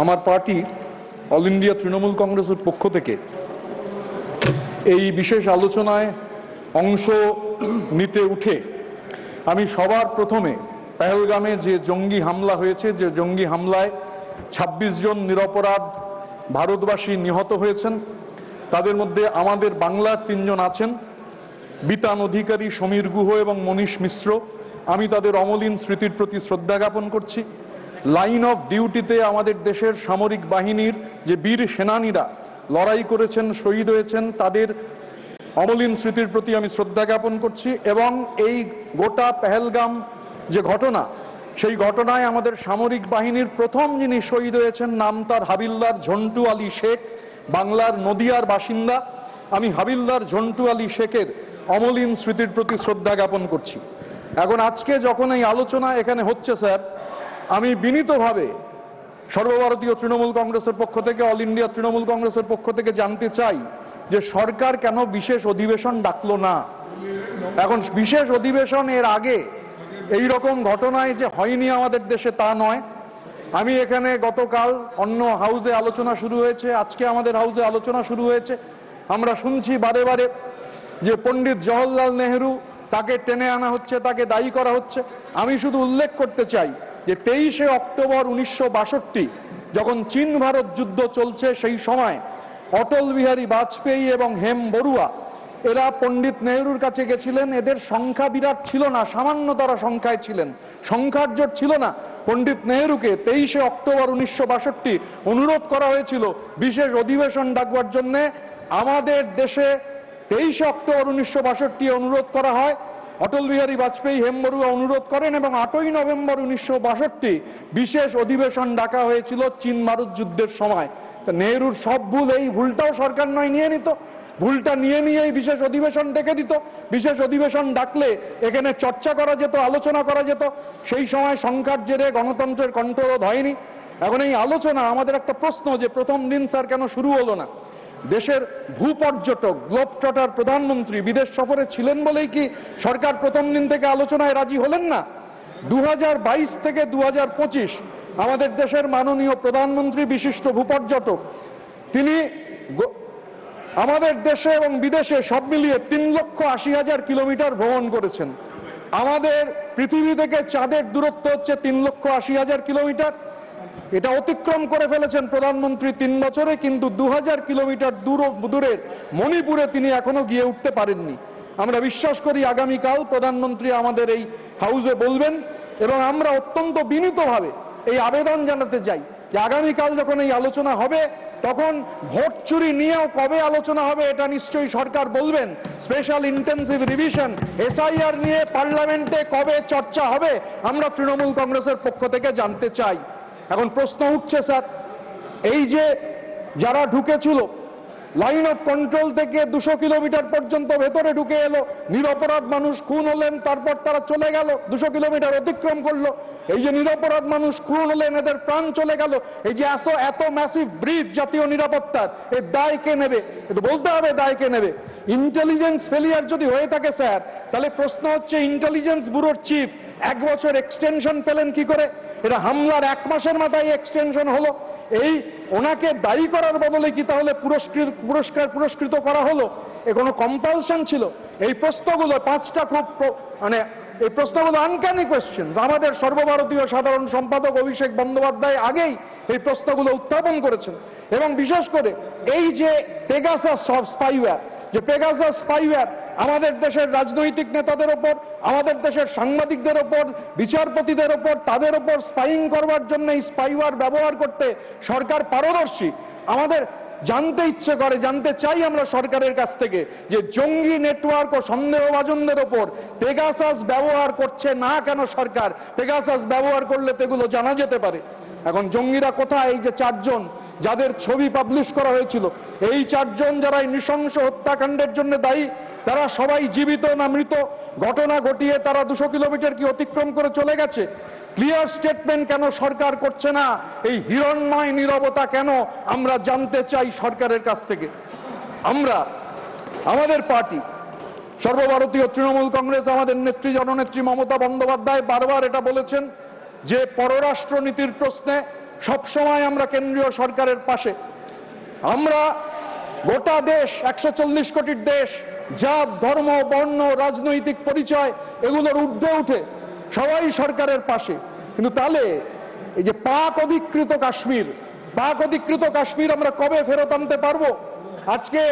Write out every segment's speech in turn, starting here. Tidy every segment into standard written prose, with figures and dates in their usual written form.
আমার party all India Trinamool কংগ্রেসের পক্ষ থেকে এই বিশেষ আলোচনায় অংশ নিতে উঠে আমি সবার প্রথমে পেহেলগামে যে জঙ্গি হামলা হয়েছে, যে জঙ্গি হামলায় ২৬ জন নিরপরাধ ভারতবাসী নিহত হয়েছেন, তাদের মধ্যে আমাদের বাংলার ৩ জন আছেন, বিতান অধিকারী, সমীর গুহ এবং মনীষ মিশ্র। আমি তাদের অমলিন স্মৃতির প্রতি শ্রদ্ধা জ্ঞাপন করছি। লাইন অফ ডিউটিতে আমাদের দেশের সামরিক বাহিনীর যে বীর সেনানীরা লড়াই করেছেন, শহীদ হয়েছেন, তাদের অমলিন স্মৃতির প্রতি আমি শ্রদ্ধা জ্ঞাপন করছি। এবং এই গোটা পেহেলগাম যে ঘটনা, সেই ঘটনায় আমাদের সামরিক বাহিনীর প্রথম যিনি শহীদ হয়েছেন, নাম তার হাবিলদার ঝন্টু আলী শেখ, বাংলার নদিয়ার বাসিন্দা। আমি হাবিলদার ঝন্টু আলী শেখের অমলিন স্মৃতির প্রতি শ্রদ্ধা জ্ঞাপন করছি। এখন আজকে যখন এই আলোচনা এখানে হচ্ছে স্যার, আমি বিনীতভাবে সর্বভারতীয় তৃণমূল কংগ্রেসের পক্ষ থেকে, অল ইন্ডিয়া তৃণমূল কংগ্রেসের পক্ষ থেকে জানতে চাই যে সরকার কেন বিশেষ অধিবেশন ডাকলো না। এখন বিশেষ অধিবেশন এর আগে এই রকম ঘটনায় যে হয়নি আমাদের দেশে তা নয়। আমি এখানে গতকাল অন্য হাউসে আলোচনা শুরু হয়েছে, আজকে আমাদের হাউসে আলোচনা শুরু হয়েছে। আমরা শুনছি বারে বারে যে পণ্ডিত জওহরলাল নেহেরু, তাকে টেনে আনা হচ্ছে, তাকে দায়ী করা হচ্ছে। আমি শুধু উল্লেখ করতে চাই যে ২৩শে অক্টোবর ১৯৬২ যখন চীন ভারত যুদ্ধ চলছে, সেই সময় অটল বিহারী বাজপেয়ী এবং হেম বড়ুয়া এরা পণ্ডিত নেহরুর কাছে গেছিলেন। এদের সংখ্যা বিরাট ছিল না, সামান্য তারা সংখ্যায় ছিলেন, সংখ্যার জোট ছিল না। পণ্ডিত নেহরুকে ২৩শে অক্টোবর ১৯৬২ অনুরোধ করা হয়েছিল বিশেষ অধিবেশন ডাকবার জন্য। আমাদের দেশে ২৩শে অক্টোবর ১৯৬২ অনুরোধ করা হয়, অটল বিহারী বাজপেয়ী, হেম বড়ুয়া অনুরোধ করেন এবং ৮ই নভেম্বর ১৯৬২ বিশেষ অধিবেশন ডাকা হয়েছিল চীন ভারত যুদ্ধের সময়। নেহরুর সব ভুল, এই ভুলটাও সরকার নয় নিয়ে নিত, ভুলটা নিয়েই বিশেষ অধিবেশন ডেকে দিত। বিশেষ অধিবেশন ডাকলে এখানে চর্চা করা যেত, আলোচনা করা যেত। সেই সময় সংখ্যার জেরে গণতন্ত্রের কণ্ঠরোধ হয়নি। এখন এই আলোচনা, আমাদের একটা প্রশ্ন যে প্রথম দিন স্যার কেন শুরু হলো না? দেশের ভূপর্যটক গ্লোব ট্রটার প্রধানমন্ত্রী বিদেশ সফরে ছিলেন বলেই কি সরকার প্রথম দিন থেকে আলোচনায় রাজি হলেন না? ২০২২ থেকে ২০২৫ আমাদের দেশের মাননীয় প্রধানমন্ত্রী, বিশিষ্ট ভূপর্যটক, তিনি আমাদের দেশে এবং বিদেশে সব মিলিয়ে ৩,৮০,০০০ কিলোমিটার ভ্রমণ করেছেন। আমাদের পৃথিবী থেকে চাঁদের দূরত্ব হচ্ছে ৩,৮০,০০০ কিলোমিটার। এটা অতিক্রম করে ফেলেছেন প্রধানমন্ত্রী ৩ বছরে, কিন্তু ২০০০ কিলোমিটার দূরের মণিপুরে তিনি এখনো গিয়ে উঠতে পারেননি। আমরা বিশ্বাস করি আগামীকাল প্রধানমন্ত্রী আমাদের এই হাউসে বলবেন, এবং আমরা অত্যন্ত বিনীতভাবে এই আবেদন জানাতে চাই যে আগামীকাল যখন এই আলোচনা হবে, তখন ভোট চুরি নিয়েও কবে আলোচনা হবে এটা নিশ্চয়ই সরকার বলবেন। স্পেশাল ইন্টেন্সিভ রিভিশন, এসআইআর নিয়ে পার্লামেন্টে কবে চর্চা হবে, আমরা তৃণমূল কংগ্রেসের পক্ষ থেকে জানতে চাই। এখন প্রশ্ন উঠছে স্যার, এই যে যারা ঢুকেছিল লাইন অফ কন্ট্রোল থেকে ২০০ কিলোমিটার পর্যন্ত ভেতরে ঢুকে এলো, নিরপরাধ মানুষ খুন হলেন, তারপর তারা চলে গেল, ২০০ কিলোমিটার অতিক্রম করলো। এই যে নিরপরাধ মানুষ খুন হলেন, এদের প্রাণ চলে গেল, এই যে এত ম্যাসিভ ব্রিজ জাতীয় নিরাপত্তার, এর দায় কে নেবে? এটা বলতে হবে দায় কে নেবে। ইন্টেলিজেন্স ফেলিয়ার যদি হয়ে থাকে স্যার, তাহলে প্রশ্ন হচ্ছে ইন্টেলিজেন্স ব্যুরোর চিফ ১ বছর এক্সটেনশন পেলেন কি করে? এটা হামলার ১ মাসের মাথায় এক্সটেনশন হলো। এই ওনাকে দায়ী করার বদলে কি তাহলে পুরস্কৃত করা হলো? এ কোনো কম্পালশন ছিল? এই প্রশ্নগুলো ৫টা খুব এই প্রশ্নগুলো আনক্যানি কোয়েশ্চেনস। আমাদের সর্বভারতীয় সাধারণ সম্পাদক অভিষেক বন্দ্যোপাধ্যায় আগেই এই প্রশ্নগুলো উত্থাপন করেছেন। এবং বিশেষ করে এই যে পেগাসাস স্পাইওয়্যার, যে পেগাসাস স্পাইওয়্যার আমাদের দেশের রাজনৈতিক নেতাদের ওপর, আমাদের দেশের সাংবাদিকদের ওপর, বিচারপতিদের ওপর, তাদের ওপর স্পাইং করবার জন্য এই স্পাইওয়্যার ব্যবহার করতে সরকার পারদর্শী। আমাদের জানতে ইচ্ছে করে, জানতে চাই আমরা সরকারের কাছ থেকে যে জঙ্গি নেটওয়ার্ক ও সন্দেহভাজনদের ওপর পেগাসাস ব্যবহার করছে না কেন সরকার? পেগাসাস ব্যবহার করলে তো এগুলো জানা যেতে পারে। এখন জঙ্গিরা কোথায়? এই যে ৪ জন যাদের ছবি পাবলিশ করা হয়েছিল, এই ৪ জন যারা এই নৃশংস হত্যাকাণ্ডের জন্য দায়ী, তারা সবাই জীবিত না মৃত? ঘটনা ঘটিয়ে তারা ২০০ কিলোমিটার কি অতিক্রম করে চলে গেছে? ক্লিয়ার স্টেটমেন্ট কেন সরকার করছে না? এই হিরণ্ময় নীরবতা কেন? আমরা জানতে চাই সরকারের কাছ থেকে। আমাদের পার্টি সর্বভারতীয় তৃণমূল কংগ্রেস, আমাদের নেত্রী জননেত্রী মমতা বন্দ্যোপাধ্যায় বারবার এটা বলেছেন যে পররাষ্ট্র নীতির প্রশ্নে সবসময় আমরা কেন্দ্রীয় সরকারের পাশে। আমরা গোটা দেশ, 140 কোটির দেশ, জাত, ধর্ম, বর্ণ, রাজনৈতিক পরিচয় এগুলোর ঊর্ধ্বে উঠে সবাই সরকারের পাশে। কিন্তু তাহলে এই যে পাক অধিকৃত কাশ্মীর আমরা কবে ফেরত আনতে পারবো? আজকে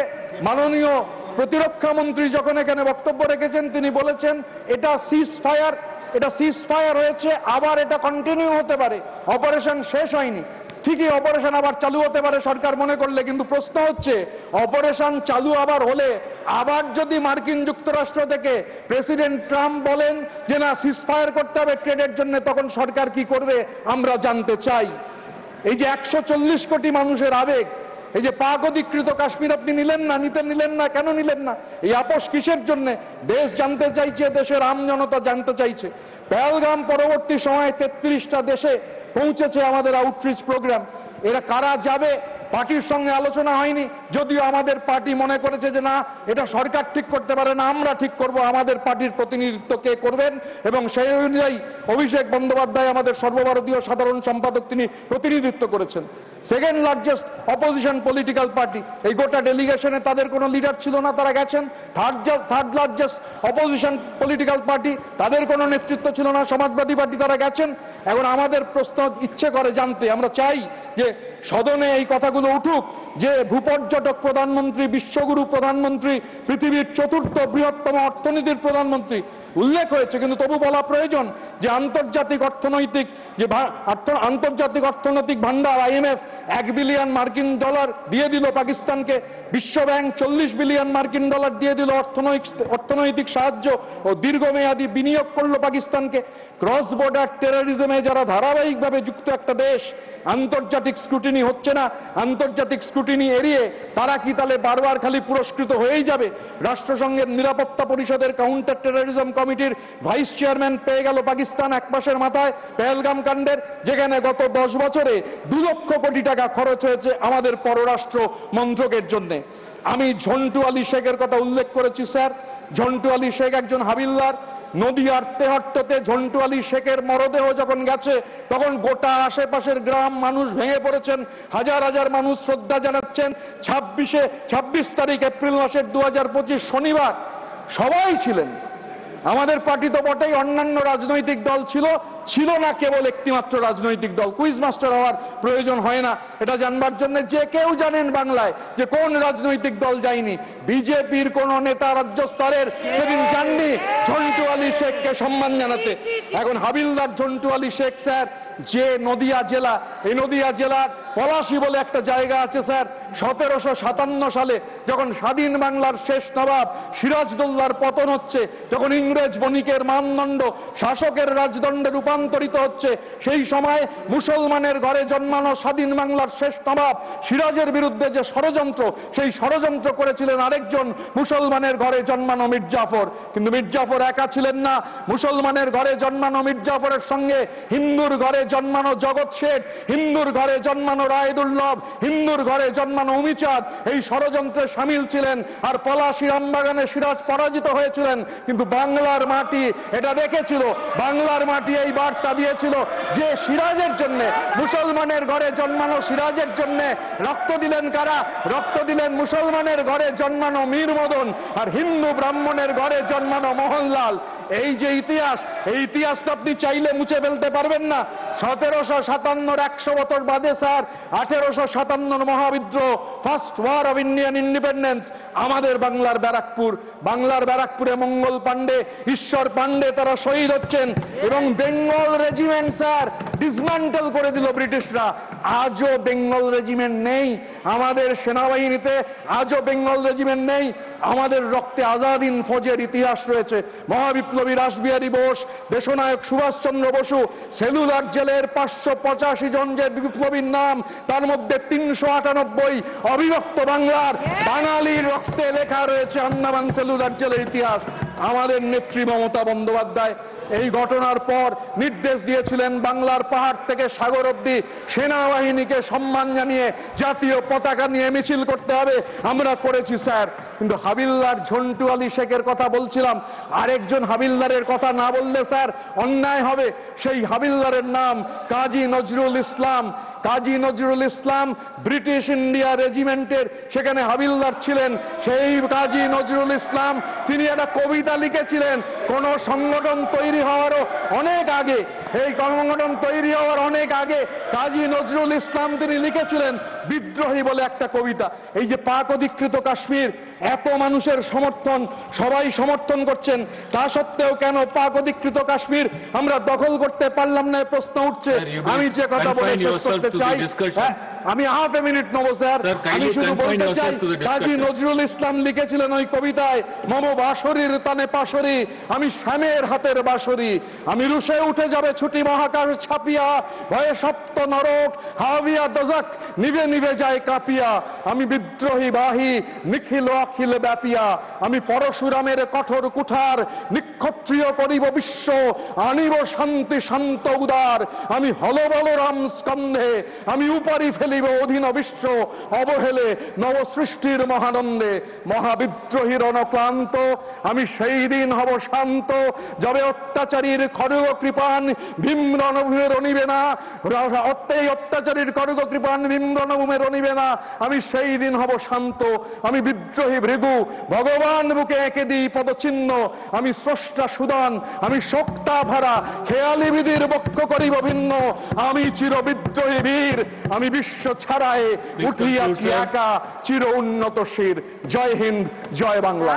মাননীয় প্রতিরক্ষা মন্ত্রী যখন এখানে বক্তব্য রেখেছেন, তিনি বলেছেন এটা সিজ ফায়ার হয়েছে, আবার এটা কন্টিনিউ হতে পারে, অপারেশন শেষ হয়নি। ঠিকই, অপারেশন আবার চালু হতে পারে সরকার মনে করলে, কিন্তু প্রশ্ন হচ্ছে অপারেশন চালু আবার হলে, আবার যদি মার্কিন যুক্তরাষ্ট্র থেকে প্রেসিডেন্ট ট্রাম্প বলেন যে না সিজ ফায়ার করতে হবে ট্রেডের জন্য, তখন সরকার কি করবে আমরা জানতে চাই। এই যে 140 কোটি মানুষের আবেগ, এই যে পাক অধিকৃত কাশ্মীর আপনি নিলেন না, কেন নিলেন না? এই আপোষ কিসের জন্য? দেশ জানতে চাইছে, দেশের আম জনতা জানতে চাইছে। পেহেলগাম পরবর্তী সময়ে 33টা দেশে পৌঁছেছে আমাদের আউটরিচ প্রোগ্রাম। এরা কারা যাবে পার্টির সঙ্গে আলোচনা হয়নি, যদিও আমাদের পার্টি মনে করেছে যে না, এটা সরকার ঠিক করতে পারে না, আমরা ঠিক করব, আমাদের পার্টির প্রতিনিধিত্ব কে করবেন, এবং সেই অনুযায়ী অভিষেক বন্দ্যোপাধ্যায় আমাদের সর্বভারতীয় সাধারণ সম্পাদক, তিনি প্রতিনিধিত্ব করেছেন। Second largest opposition political party, এই গোটা ডেলিগেশনে তাদের কোনো লিডার ছিল না, তারা গেছেন। Third largest opposition political party, তাদের কোনো নেতৃত্ব ছিল না, সমাজবাদী পার্টি, তারা গেছেন। এখন আমাদের প্রশ্ন ইচ্ছে করে জানতে, আমরা চাই যে সদনে এই কথাগুলো উঠুক যে ভূপর্যটক প্রধানমন্ত্রী, বিশ্বগুরু প্রধানমন্ত্রী, পৃথিবীর 4র্থ বৃহত্তম অর্থনীতির প্রধানমন্ত্রী উল্লেখ হয়েছে, কিন্তু তবু বলা প্রয়োজন যে আন্তর্জাতিক অর্থনৈতিক ভান্ডার IMF 1 বিলিয়ন মার্কিন ডলার দিয়ে দিল পাকিস্তানকে, বিশ্বব্যাংক 40 বিলিয়ন মার্কিন ডলার দিয়ে দিল অর্থনৈতিক সাহায্য ও দীর্ঘমেয়াদী বিনিয়োগ করলো পাকিস্তানকে। ক্রস বর্ডার টেরোরিজমে যারা ধারাবাহিকভাবে যুক্ত একটা দেশ, আন্তর্জাতিক স্ক্রুটিনি হচ্ছে না, আন্তর্জাতিক স্ক্রুটিনি এড়িয়ে তারা কি তাহলে বারবার খালি পুরস্কৃত হয়েই যাবে? রাষ্ট্রসংঘের নিরাপত্তা পরিষদের কাউন্টার টেরোরিজম কমিটির ভাইস চেয়ারম্যান পেয়ে গেল পাকিস্তান 1 মাসের মাথায় পেহেলগাম কাণ্ডের, যেখানে গত 10 বছরে 2 লক্ষ কোটি টাকা খরচ হয়েছে আমাদের পররাষ্ট্র মন্ত্রকের জন্য। আমি ঝন্টু আলী শেখের কথা উল্লেখ করেছি স্যার। ঝন্টু আলী শেখ একজন হাবিলদার। নদিয়ার তেহট্টতে ঝন্টু আলী শেখের মরদেহ যখন গেছে, তখন গোটা আশেপাশের গ্রাম মানুষ ভেঙে পড়েছেন, হাজার হাজার মানুষ শ্রদ্ধা জানাচ্ছেন। 26 তারিখ এপ্রিল মাসের 2025 শনিবার সবাই ছিলেন। আমাদের পার্টি তো বটেই, অন্যান্য রাজনৈতিক দল ছিল না কেবল একটিমাত্র রাজনৈতিক দল। কুইজ মাস্টার হওয়ার প্রয়োজন হয় না এটা জানবার জন্য, যে কেউ জানেন বাংলায় যে কোন রাজনৈতিক দল যায়নি। বিজেপির কোন নেতা রাজ্য স্তরের সেদিন যাননি ঝন্টু আলী শেখকে সম্মান জানাতে। এখন হাবিলদার ঝন্টু আলী শেখ স্যার, যে নদিয়া জেলা, এই নদিয়া জেলার পলাশী বলে একটা জায়গা আছে স্যার, 1757 সালে যখন স্বাধীন বাংলার শেষ নবাব সিরাজদৌল্লার পতন হচ্ছে, যখন ইংরেজ বণিকের মানদণ্ড শাসকের রাজদণ্ডে রূপান্তরিত হচ্ছে, সেই সময় মুসলমানের ঘরে জন্মানো স্বাধীন বাংলার শেষ নবাব সিরাজের বিরুদ্ধে যে ষড়যন্ত্র, সেই ষড়যন্ত্র করেছিলেন আরেকজন মুসলমানের ঘরে জন্মানো মির্জাফর। কিন্তু মির্জাফর একা ছিলেন না, মুসলমানের ঘরে জন্মানো মির্জাফরের সঙ্গে হিন্দুর ঘরে জন্মানো জগৎ শেঠ, হিন্দুর ঘরে জন্মানো রায়দুল্লভ, হিন্দুর ঘরে জন্মানো উমিচাঁদ এই ষড়যন্ত্রে সামিল ছিলেন। আর পলাশী রামবাগানে সিরাজ পরাজিত হয়েছিলেন, কিন্তু বাংলার মাটি এটা দেখেছিল, বাংলার মাটি এই বার্তা দিয়েছিল যে সিরাজের জন্য, মুসলমানের ঘরে জন্মানো সিরাজের জন্য রক্ত দিলেন কারা? রক্ত দিলেন মুসলমানের ঘরে জন্মানো মীর মদন আর হিন্দু ব্রাহ্মণের ঘরে জন্মানো মোহনলাল। এই যে ইতিহাস, এই ইতিহাস তো আপনি চাইলে মুছে ফেলতে পারবেন না। 1757 100 বছর বাদে স্যার 1857 মহাবিদ্রোহ, first war of Indian independence, আমাদের বাংলার ব্যারাকপুরে মঙ্গল পান্ডে, ঈশ্বর পান্ডে তারা শহীদ হচ্ছেন। এবং বেঙ্গল রেজিমেন্ট স্যার ডিসম্যান্টেল করে দিল ব্রিটিশরা। আজও বেঙ্গল রেজিমেন্ট নেই আমাদের সেনাবাহিনীতে, আজও বেঙ্গল রেজিমেন্ট নেই। আমাদের রক্তে আজাদ হিন্দ ফৌজের ইতিহাস রয়েছে। মহাবিপ্লবী রাসবিহারী বোস, দেশনায়ক সুভাষচন্দ্র বসু, সেলুলার জেলের 585 জন যে বিপ্লবীর নাম, তার মধ্যে 398 অবিভক্ত বাংলার বাঙালির রক্তে লেখা রয়েছে আন্দামান সেলুলার জেলের ইতিহাস। আমাদের নেত্রী মমতা বন্দ্যোপাধ্যায় এই ঘটনার পর নির্দেশ দিয়েছিলেন বাংলার পাহাড় থেকে সাগর অবধি সেনাবাহিনীকে সম্মান জানিয়ে জাতীয় পতাকা নিয়ে মিছিল করতে হবে। আমরা করেছি স্যার, কিন্তু হাবিলদার ঝন্টু আলী শেখের কথা বলছিলাম, আরেকজন হাবিলদারের কথা না বললে স্যার অন্যায় হবে। সেই হাবিলদারের নাম কাজী নজরুল ইসলাম। কাজী নজরুল ইসলাম ব্রিটিশ ইন্ডিয়া রেজিমেন্টের সেখানে হাবিলদার ছিলেন। সেই কাজী নজরুল ইসলাম তিনি একটা কবিতা লিখেছিলেন কোন সংগঠন তৈরি হওয়ারও অনেক আগে, এই সংগঠন তৈরি হওয়ার অনেক আগে কাজী নজরুল ইসলাম তিনি লিখেছিলেন বিদ্রোহী বলে একটা কবিতা। এই যে পাক অধিকৃত কাশ্মীর, এত মানুষের সমর্থন, সবাই সমর্থন করছেন, তা সত্ত্বেও কেন পাক অধিকৃত কাশ্মীর আমরা দখল করতে পারলাম না প্রশ্ন উঠছে। আমি যে কথা বলে শেষ করতে চাই, আমি হাফ এ মিনিট নেবো স্যার। আমি শুধু বলতে চাই কাজী নজরুল ইসলাম লিখেছিলেন ওই কবিতায়, মম বাঁশরীর তানে পাশরি, আমি শ্যামের হাতের বাঁশরি, আমি রুশে উঠে যাবে ছুটি মহাকাশ ছাপিয়া, ভয়ে সপ্ত নরক হাবিয়া দজাক নিভে নিভে যায় কাঁপিয়া, আমি বিদ্রোহী বাহী নিখিল অখিল ব্যাপিয়া, আমি পরশুরামের কঠোর কুঠার নিক্ষত্রিয় করিব বিশ্ব, আনিব শান্তি শান্ত উদার, আমি হল বলরাম স্কন্ধে, আমি উপারি ফেলিব অধীন বিশ্ব অবহেলে নবসৃষ্টির মহানন্দে, মহাবিদ্রোহীর অনক্লান্ত আমি সেই দিন হব শান্ত, যবে অত্যাচারীর খড়গ কৃপান ভীম রণভূমে রণিবে না, এই অত্যাচারীর খড়গ কৃপান ভীম রণভূমে রণিবে না, আমি সেই দিন হব শান্ত, আমি বিদ্রোহী ভৃগু ভগবান বুকে এঁকে দিই পদচিহ্ন, আমি স্রষ্টা সুদান, আমি শক্তা ভাড়া খেয়ালি বিধির বক্ষ করিব ভিন্ন, আমি চির বিদ্রোহী বীর, আমি বিশ্ব ছাড়ায় উঠিয়াছি একা চির উন্নত শির। জয় হিন্দ, জয় বাংলা।